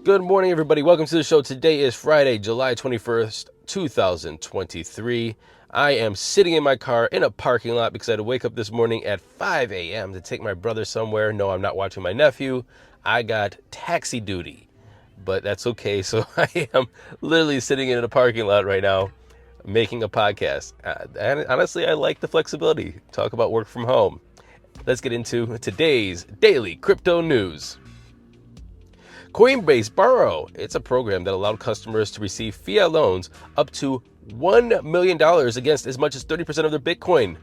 Good morning, everybody. Welcome to the show. Today is Friday, July 21st, 2023. I am sitting in my car in a parking lot because I had to wake up this morning at 5 a.m. to take my brother somewhere. No, I'm not watching my nephew. I got taxi duty, but that's okay. So I am literally sitting in a parking lot right now making a podcast. And honestly, I like the flexibility. Talk about work from home. Let's get into today's daily crypto news. Coinbase Borrow. It's a program that allowed customers to receive fiat loans up to $1 million against as much as 30% of their Bitcoin.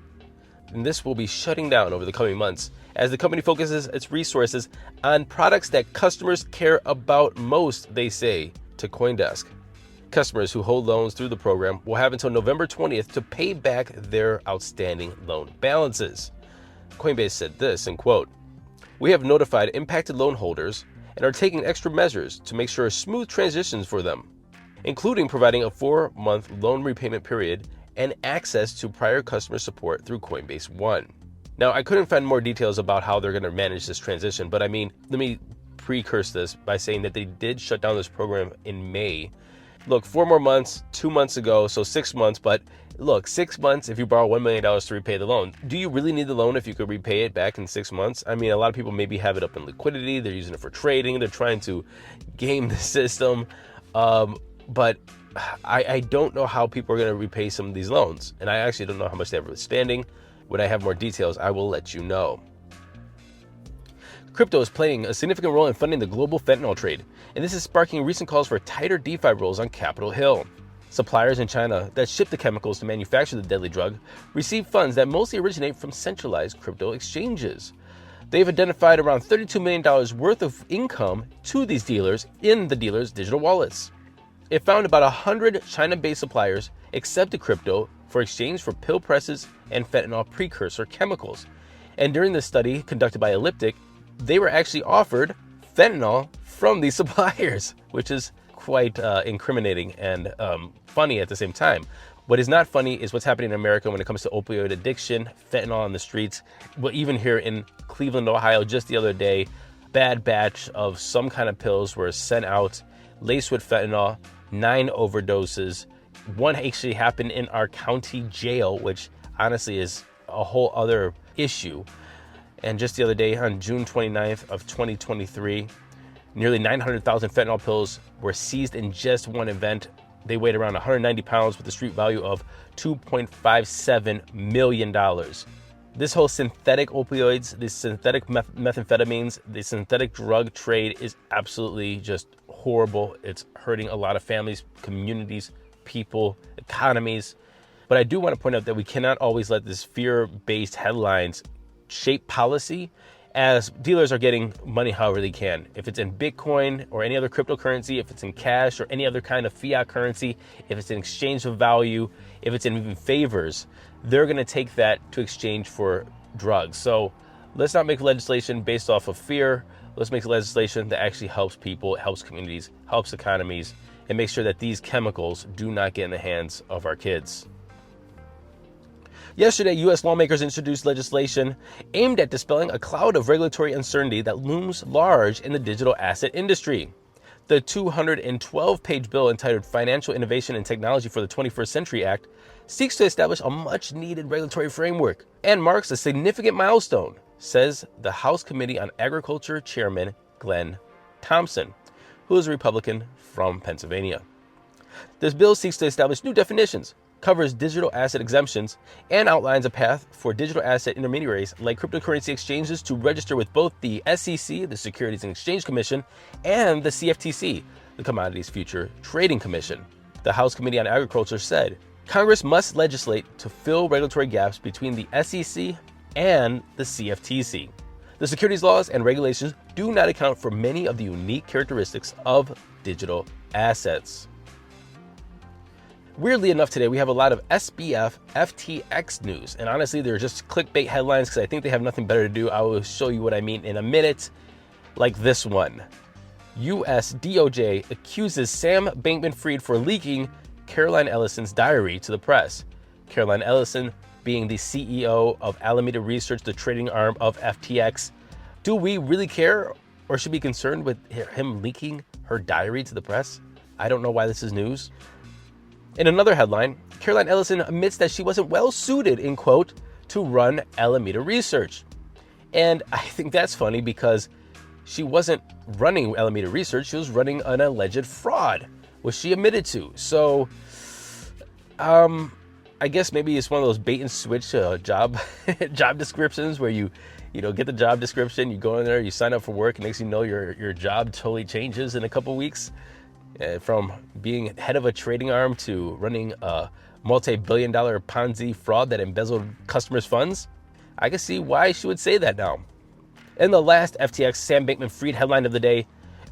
And this will be shutting down over the coming months as the company focuses its resources on products that customers care about most, they say to CoinDesk. Customers who hold loans through the program will have until November 20th to pay back their outstanding loan balances. Coinbase said this, and quote, "We have notified impacted loan holders and are taking extra measures to make sure a smooth transitions for them, including providing a 4-month loan repayment period and access to prior customer support through Coinbase One." Now, I couldn't find more details about how they're going to manage this transition, but I mean, let me precurse this by saying that they did shut down this program in May. Look, 4 more months, 2 months ago, so 6 months, but look, 6 months if you borrow $1 million to repay the loan. Do you really need the loan if you could repay it back in 6 months? I mean, a lot of people maybe have it up in liquidity. They're using it for trading. They're trying to game the system. But I don't know how people are going to repay some of these loans. And I actually don't know how much they have outstanding. When I have more details, I will let you know. Crypto is playing a significant role in funding the global fentanyl trade, and this is sparking recent calls for tighter DeFi rules on Capitol Hill. Suppliers in China that ship the chemicals to manufacture the deadly drug receive funds that mostly originate from centralized crypto exchanges. They've identified around $32 million worth of income to these dealers in the dealers' digital wallets. It found about 100 China-based suppliers accepted crypto for exchange for pill presses and fentanyl precursor chemicals. And during this study conducted by Elliptic, they were actually offered fentanyl from these suppliers, which is quite incriminating and funny at the same time. What is not funny is what's happening in America when it comes to opioid addiction, fentanyl on the streets. Well, even here in Cleveland, Ohio, just the other day, bad batch of some kind of pills were sent out, laced with fentanyl, 9 overdoses. One actually happened in our county jail, which honestly is a whole other issue. And just the other day, on June 29th of 2023, nearly 900,000 fentanyl pills were seized in just one event. They weighed around 190 pounds with a street value of $2.57 million. This whole synthetic opioids, these synthetic methamphetamines, the synthetic drug trade is absolutely just horrible. It's hurting a lot of families, communities, people, economies. But I do want to point out that we cannot always let this fear-based headlines shape policy, as dealers are getting money however they can. If it's in Bitcoin or any other cryptocurrency, if it's in cash or any other kind of fiat currency, if it's in exchange of value, if it's in even favors, they're going to take that to exchange for drugs. So let's not make legislation based off of fear. Let's make legislation that actually helps people, helps communities, helps economies, and make sure that these chemicals do not get in the hands of our kids. Yesterday, U.S. lawmakers introduced legislation aimed at dispelling a cloud of regulatory uncertainty that looms large in the digital asset industry. The 212-page bill entitled Financial Innovation and Technology for the 21st Century Act seeks to establish a much-needed regulatory framework and marks a significant milestone, says the House Committee on Agriculture Chairman Glenn Thompson, who is a Republican from Pennsylvania. This bill seeks to establish new definitions, covers digital asset exemptions, and outlines a path for digital asset intermediaries like cryptocurrency exchanges to register with both the SEC, the Securities and Exchange Commission, and the CFTC, the Commodities Future Trading Commission. The House Committee on Agriculture said, Congress must legislate to fill regulatory gaps between the SEC and the CFTC. The securities laws and regulations do not account for many of the unique characteristics of digital assets. Weirdly enough, today we have a lot of SBF FTX news, and honestly, they're just clickbait headlines because I think they have nothing better to do. I will show you what I mean in a minute, like this one. U.S. DOJ accuses Sam Bankman-Fried for leaking Caroline Ellison's diary to the press. Caroline Ellison being the CEO of Alameda Research, the trading arm of FTX. Do we really care, or should be concerned with him leaking her diary to the press. I don't know why this is news. In another headline, Caroline Ellison admits that she wasn't well suited, in quote, to run Alameda Research. And I think that's funny because she wasn't running Alameda Research, she was running an alleged fraud, which she admitted to. So, I guess maybe it's one of those bait and switch job descriptions where you get the job description, you go in there, you sign up for work, and next thing you know, your job totally changes in a couple weeks. From being head of a trading arm to running a multi-billion-dollar Ponzi fraud that embezzled customers' funds. I can see why she would say that now. In the last FTX Sam Bankman-Fried headline of the day,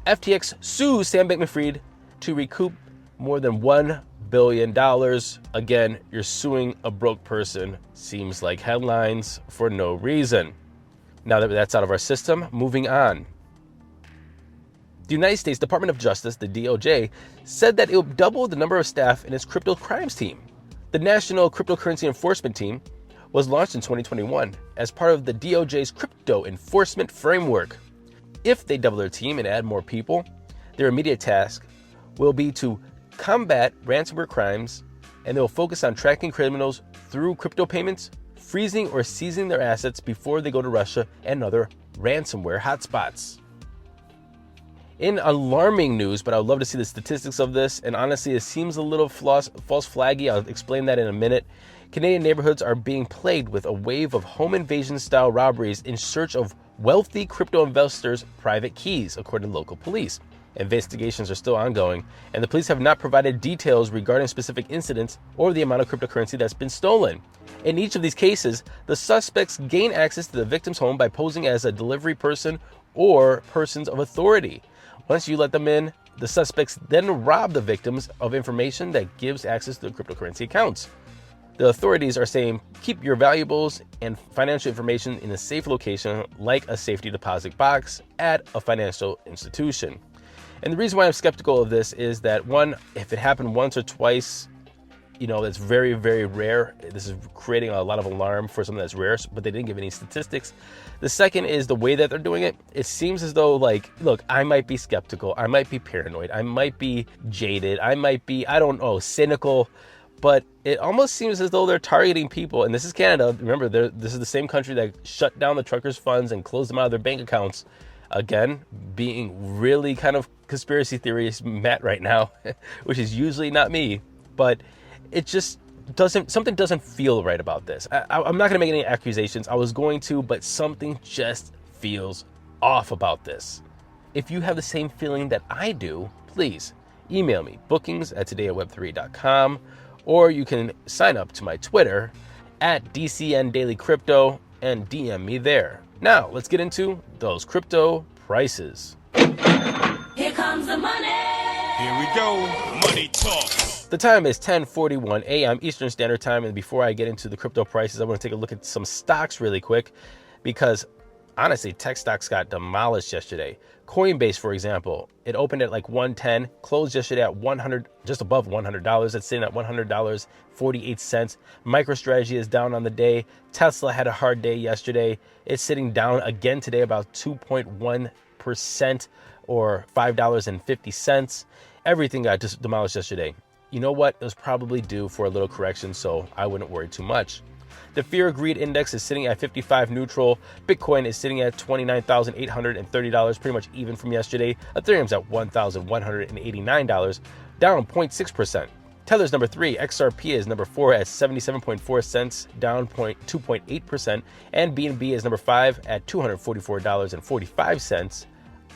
FTX sues Sam Bankman-Fried to recoup more than $1 billion. Again, you're suing a broke person. Seems like headlines for no reason. Now that that's out of our system, moving on. The United States Department of Justice, the DOJ, said that it will double the number of staff in its crypto crimes team. The National Cryptocurrency Enforcement Team was launched in 2021 as part of the DOJ's crypto enforcement framework. If they double their team and add more people, their immediate task will be to combat ransomware crimes, and they will focus on tracking criminals through crypto payments, freezing or seizing their assets before they go to Russia and other ransomware hotspots. In alarming news, but I would love to see the statistics of this, and honestly, it seems a little false flaggy. I'll explain that in a minute. Canadian neighborhoods are being plagued with a wave of home invasion-style robberies in search of wealthy crypto investors' private keys, according to local police. Investigations are still ongoing, and the police have not provided details regarding specific incidents or the amount of cryptocurrency that's been stolen. In each of these cases, the suspects gain access to the victim's home by posing as a delivery person or persons of authority. Once you let them in, the suspects then rob the victims of information that gives access to the cryptocurrency accounts. The authorities are saying keep your valuables and financial information in a safe location like a safety deposit box at a financial institution. And the reason why I'm skeptical of this is that, one, if it happened once or twice, that's very, very rare. This is creating a lot of alarm for something that's rare, but they didn't give any statistics. The second is the way that they're doing it. It seems as though, look, I might be skeptical. I might be paranoid. I might be jaded. I might be, cynical. But it almost seems as though they're targeting people. And this is Canada. Remember, this is the same country that shut down the truckers' funds and closed them out of their bank accounts. Again, being really kind of conspiracy theorist Matt right now, which is usually not me. But it just something doesn't feel right about this. I'm not going to make any accusations. I was going to, but something just feels off about this. If you have the same feeling that I do, please email me, bookings@todayatweb3.com, or you can sign up to my Twitter @DCNDailyCrypto and DM me there. Now, let's get into those crypto prices. Here comes the money. Here we go. Money talk. The time is 10:41 a.m. Eastern Standard Time, and before I get into the crypto prices, I want to take a look at some stocks really quick because, honestly, tech stocks got demolished yesterday. Coinbase, for example, it opened at like 110, closed yesterday at 100, just above $100. It's sitting at $100.48. MicroStrategy is down on the day. Tesla had a hard day yesterday. It's sitting down again today about 2.1% or $5.50. Everything got just demolished yesterday. You know what? It was probably due for a little correction, so I wouldn't worry too much. The Fear of Greed Index is sitting at 55 neutral. Bitcoin is sitting at $29,830, pretty much even from yesterday. Ethereum's at $1,189, down 0.6%. Tether's number 3. XRP is number 4 at 77.4 cents, down 2.8%. And BNB is number 5 at $244.45,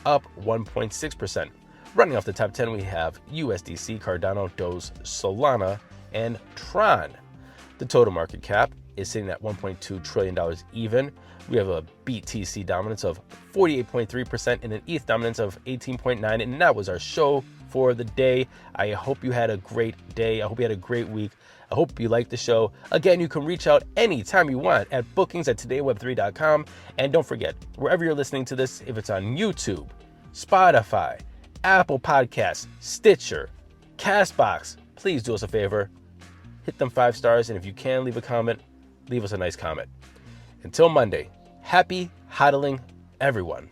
up 1.6%. Running off the top 10, we have USDC, Cardano, Doge, Solana, and Tron. The total market cap is sitting at $1.2 trillion even. We have a BTC dominance of 48.3% and an ETH dominance of 18.9%. And that was our show for the day. I hope you had a great day. I hope you had a great week. I hope you liked the show. Again, you can reach out anytime you want at bookings@todayatweb3.com. And don't forget, wherever you're listening to this, if it's on YouTube, Spotify, Apple Podcasts, Stitcher, CastBox, please do us a favor. Hit them 5 stars, and if you can, leave a comment. Leave us a nice comment. Until Monday, happy hodling, everyone.